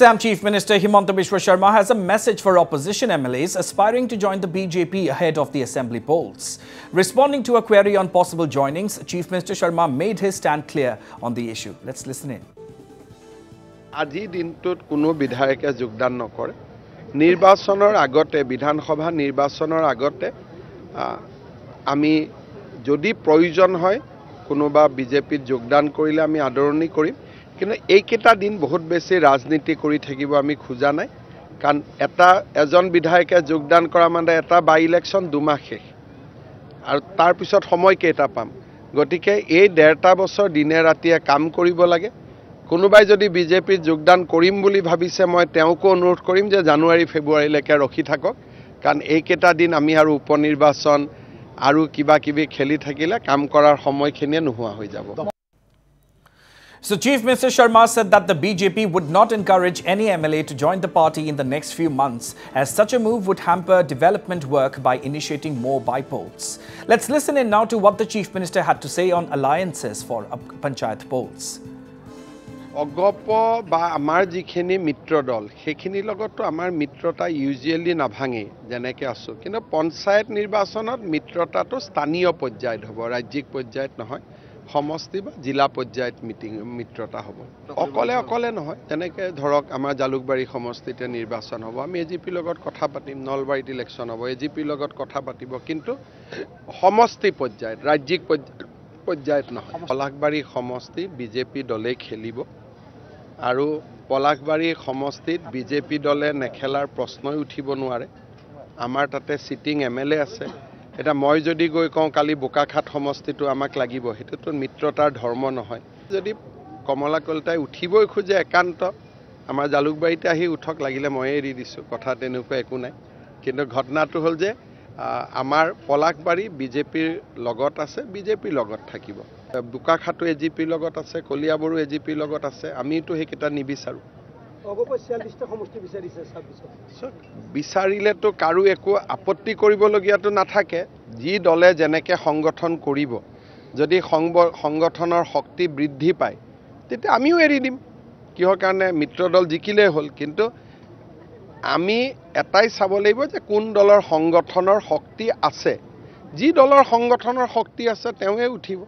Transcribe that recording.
Assam Chief Minister Himanta Biswa Sharma has a message for opposition MLAs aspiring to join the BJP ahead of the assembly polls. Responding to a query on possible joinings, Chief Minister Sharma made his stand clear on the issue. Let's listen in. আজি দিনটোত কোনো বিধায়কে যোগদান নকৰে নিৰ্বাচনৰ আগতে বিধানসভা নিৰ্বাচনৰ আগতে আমি যদি প্ৰয়োজন হয় কোনোবা বিজেপিত যোগদান কৰিলে আমি আদৰণি কৰিম কিন্তু এইকেইটা দিন বহুত বেছি ৰাজনীতি কৰি থাকিব আমি খোজা নাই কাৰণ এজন বিধায়কে যোগদান কৰা মানে এটা বাই ইলেকশ্যন দুমাহ শেষ আৰু তাৰ পিছত সময় কেইটা পাম গতিকে এই 1.5 বছৰ দিনে ৰাতিয়ে কাম কৰিব লাগে কোনোবাই যদি বিজেপিত যোগদান কৰিম বুলি ভাবিছে মই তেওঁকো অনুৰোধ কৰিম যে জানুৱাৰী ফেব্ৰুৱাৰীলৈকে ৰখি থাকক কাৰণ এইকেইটা দিন আমি আৰু উপনিৰ্বাচন আৰু কিবা কিবি খেলি থাকিলে কাম কৰাৰ সময়খিনিয়ে নোহোৱা হৈ যাব So Chief Minister Sharma said that the BJP would not encourage any MLA to join the party in the next few months as such a move would hamper development work by initiating more by-polls. Let's listen in now to what the Chief Minister had to say on alliances for Panchayat polls. অগপ বা আমাৰ যিখিনি মিত্ৰ দল সেইখিনি লগতো আমাৰ মিত্ৰতা usually নাভাঙে যেনেকৈ আছো কিন্তু পঞ্চায়ত নিৰ্বাচনত মিত্ৰতাটো স্থানীয় পৰ্যায়ত হ'ব ৰাজ্যিক পৰ্যায়ত নহয় সমষ্টি বা জিলা পৰ্যায়ত মিত্ৰতা হ'ব অকলে নহয় যেনেকৈ ধৰক আমাৰ জালুকবাৰী সমষ্টিতে নিৰ্বাচন হ'ব আমি এজিপি লগত কথা পাতিম নলবাৰীত ইলেকশ্যন হ'ব এজিপি লগত কথা পাতিব কিন্তু সমষ্টি পৰ্যায়ত ৰাজ্যিক পৰ্যায়ত নহয় পলাশবাৰী সমষ্টি বিজেপি দলে খেলিব আৰু পলাশবাৰী সমষ্টিত বিজেপি দলে নেখেলাৰ প্ৰশ্নই উঠিব নোৱাৰে আমাৰ তাতে সিটিং এমএলএ আছে এটা মই যদি গৈ কওঁ কালি বোকাখাট সমষ্টিটো আমাক লাগিব হেতুটো মিত্ৰতাৰ ধৰ্ম নহয় যদি কমলা কলতাই উঠিবই খোজে একান্ত আমাৰ জালুকবাৰীতে আহি উঠক লাগিলে মই এৰি দিছো কথা তেনেকুৱা একো নাই কিন্তু ঘটনাটো হ'ল যে আমাৰ পলাশবাৰী বিজেপিৰ লগত আছে বিজেপিৰ লগত থাকিব বোকাখাটো এজিপিৰ লগত আছে কলিয়াবৰু এজিপিৰ লগত আছে আমিতো হেকিটা নিবিচাৰো বিচাৰিলেতো কাৰো একো আপত্তি কৰিবলগীয়াটো নাথাকে যি দলে যেনেকৈ সংগঠন কৰিব যদি সংগঠনৰ শক্তি বৃদ্ধি পায় তেতিয়া আমিও এৰি দিম কিহৰ কাৰণে মিত্ৰদল জিকিলে হ'ল কিন্তু আমি এটাই চাব লাগিব যে কোন দলৰ সংগঠনৰ শক্তি আছে যি দলৰ সংগঠনৰ শক্তি আছে তেওঁৱে উঠিব